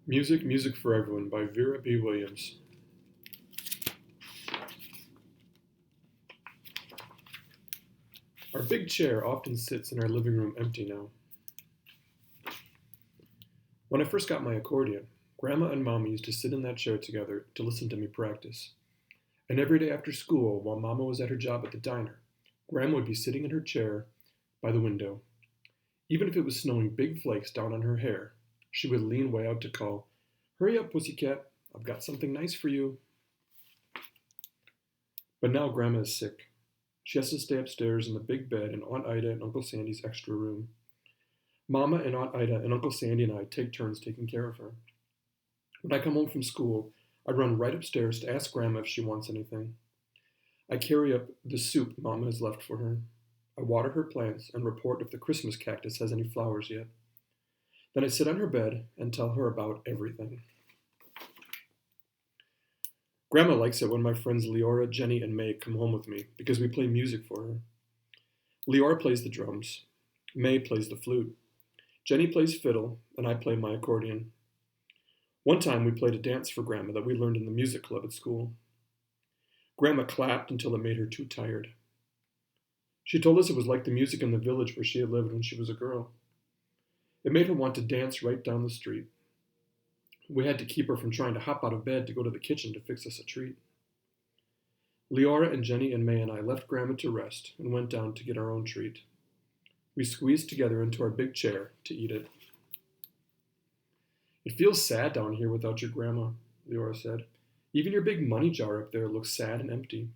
Music, Music for Everyone by Vera B. Williams. Our big chair often sits in our living room empty now. When I first got my accordion, Grandma and Mama used to sit in that chair together to listen to me practice. And every day after school, while Mama was at her job at the diner, Grandma would be sitting in her chair by the window. Even if it was snowing big flakes down on her hair, she would lean way out to call, "Hurry up, pussycat, I've got something nice for you." But now Grandma is sick. She has to stay upstairs in the big bed in Aunt Ida and Uncle Sandy's extra room. Mama and Aunt Ida and Uncle Sandy and I take turns taking care of her. When I come home from school, I run right upstairs to ask Grandma if she wants anything. I carry up the soup Mama has left for her. I water her plants and report if the Christmas cactus has any flowers yet. Then I sit on her bed and tell her about everything. Grandma likes it when my friends Leora, Jenny, and May come home with me because we play music for her. Leora plays the drums. May plays the flute. Jenny plays fiddle, and I play my accordion. One time we played a dance for Grandma that we learned in the music club at school. Grandma clapped until it made her too tired. She told us it was like the music in the village where she had lived when she was a girl. It made her want to dance right down the street. We had to keep her from trying to hop out of bed to go to the kitchen to fix us a treat. Leora and Jenny and May and I left Grandma to rest and went down to get our own treat. We squeezed together into our big chair to eat it. "It feels sad down here without your Grandma," Leora said. "Even your big money jar up there looks sad and empty."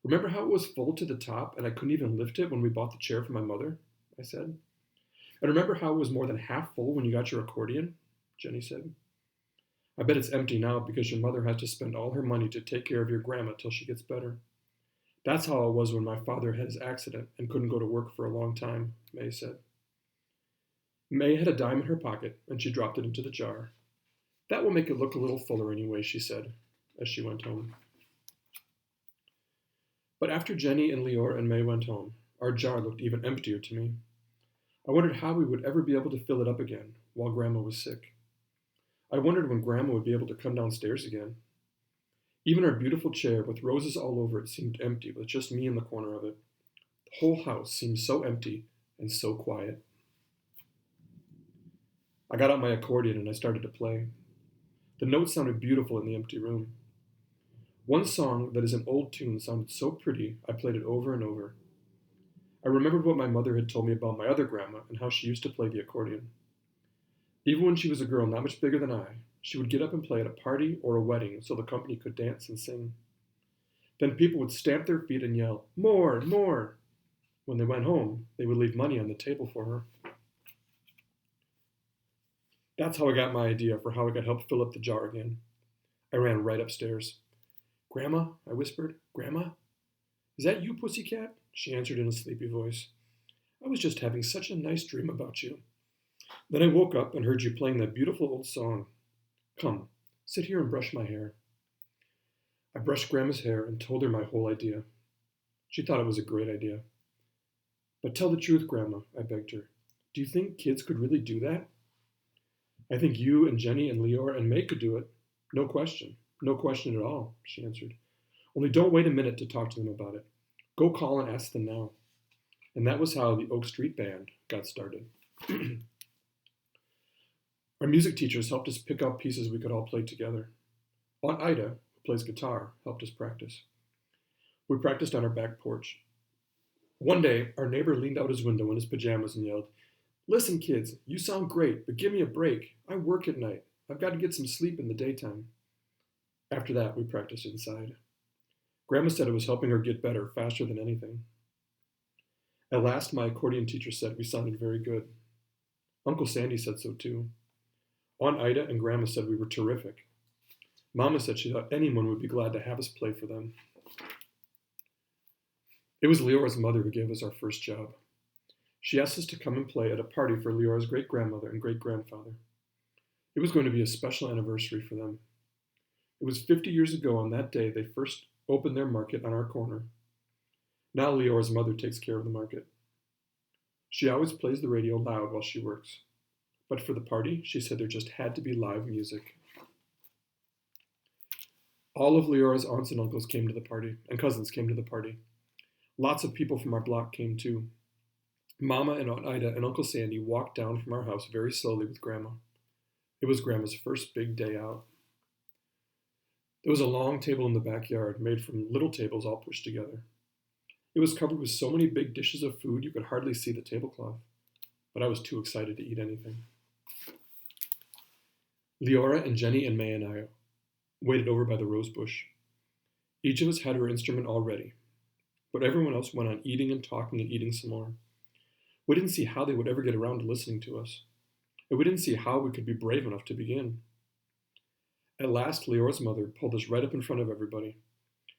"Remember how it was full to the top and I couldn't even lift it when we bought the chair for my mother?" I said. "And remember how it was more than half full when you got your accordion?" Jenny said. "I bet it's empty now because your mother has to spend all her money to take care of your Grandma till she gets better. That's how it was when my father had his accident and couldn't go to work for a long time," May said. May had a dime in her pocket and she dropped it into the jar. "That will make it look a little fuller anyway," she said as she went home. But after Jenny and Leora and May went home, our jar looked even emptier to me. I wondered how we would ever be able to fill it up again while Grandma was sick. I wondered when Grandma would be able to come downstairs again. Even our beautiful chair with roses all over it seemed empty with just me in the corner of it. The whole house seemed so empty and so quiet. I got out my accordion and I started to play. The notes sounded beautiful in the empty room. One song that is an old tune sounded so pretty, I played it over and over. I remembered what my mother had told me about my other grandma and how she used to play the accordion. Even when she was a girl not much bigger than I, she would get up and play at a party or a wedding so the company could dance and sing. Then people would stamp their feet and yell, "More, more!" When they went home, they would leave money on the table for her. That's how I got my idea for how I could help fill up the jar again. I ran right upstairs. "Grandma," I whispered, "Grandma? Is that you, pussycat?" She answered in a sleepy voice. "I was just having such a nice dream about you. Then I woke up and heard you playing that beautiful old song. Come, sit here and brush my hair." I brushed Grandma's hair and told her my whole idea. She thought it was a great idea. "But tell the truth, Grandma," I begged her. "Do you think kids could really do that?" "I think you and Jenny and Leora and May could do it. No question. No question at all," she answered. "Only don't wait a minute to talk to them about it. Go call and ask them now." And that was how the Oak Street Band got started. Our music teachers helped us pick out pieces we could all play together. Aunt Ida, who plays guitar, helped us practice. We practiced on our back porch. One day, our neighbor leaned out his window in his pajamas and yelled, "Listen, kids, you sound great, but give me a break. I work at night. I've got to get some sleep in the daytime." After that, we practiced inside. Grandma said it was helping her get better faster than anything. At last, my accordion teacher said we sounded very good. Uncle Sandy said so too. Aunt Ida and Grandma said we were terrific. Mama said she thought anyone would be glad to have us play for them. It was Leora's mother who gave us our first job. She asked us to come and play at a party for Leora's great-grandmother and great-grandfather. It was going to be a special anniversary for them. It was 50 years ago on that day they first opened their market on our corner. Now Leora's mother takes care of the market. She always plays the radio loud while she works. But for the party, she said there just had to be live music. All of Leora's aunts and uncles came to the party, and cousins came to the party. Lots of people from our block came too. Mama and Aunt Ida and Uncle Sandy walked down from our house very slowly with Grandma. It was Grandma's first big day out. There was a long table in the backyard made from little tables all pushed together. It was covered with so many big dishes of food you could hardly see the tablecloth, but I was too excited to eat anything. Leora and Jenny and May and I waited over by the rose bush. Each of us had her instrument all ready, but everyone else went on eating and talking and eating some more. We didn't see how they would ever get around to listening to us, and we didn't see how we could be brave enough to begin. At last, Leora's mother pulled us right up in front of everybody.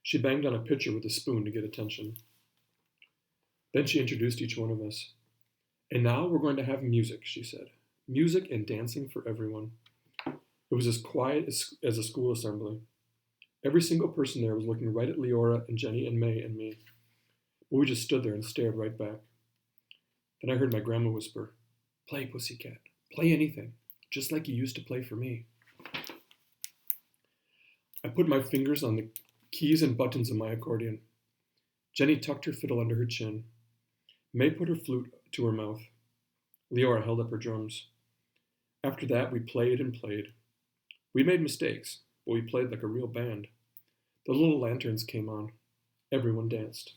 She banged on a pitcher with a spoon to get attention. Then she introduced each one of us. And now we're going to have music, she said. Music and dancing for everyone. It was as quiet as a school assembly. Every single person there was looking right at Leora and Jenny and May and me. But we just stood there and stared right back. Then I heard my grandma whisper, "Play, pussycat. Play anything, just like you used to play for me." I put my fingers on the keys and buttons of my accordion. Jenny tucked her fiddle under her chin. May put her flute to her mouth. Leora held up her drums. After that, we played and played. We made mistakes, but we played like a real band. The little lanterns came on. Everyone danced.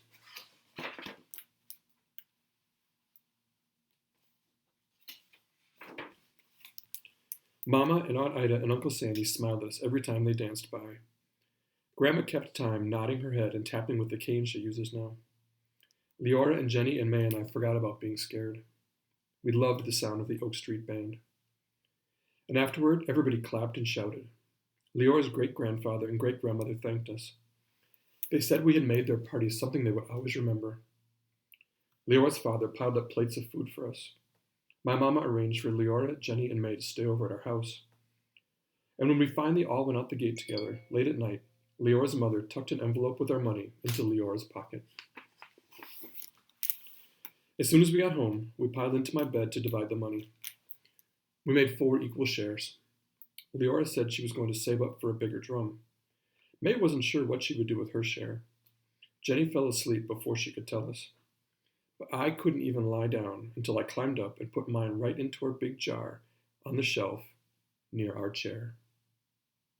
Mama and Aunt Ida and Uncle Sandy smiled at us every time they danced by. Grandma kept time, nodding her head and tapping with the cane she uses now. Leora and Jenny and May and I forgot about being scared. We loved the sound of the Oak Street Band. And afterward, everybody clapped and shouted. Leora's great-grandfather and great-grandmother thanked us. They said we had made their party something they would always remember. Leora's father piled up plates of food for us. My mama arranged for Leora, Jenny, and May to stay over at our house. And when we finally all went out the gate together, late at night, Leora's mother tucked an envelope with our money into Leora's pocket. As soon as we got home, we piled into my bed to divide the money. We made 4 equal shares. Leora said she was going to save up for a bigger drum. May wasn't sure what she would do with her share. Jenny fell asleep before she could tell us. But I couldn't even lie down until I climbed up and put mine right into her big jar on the shelf near our chair.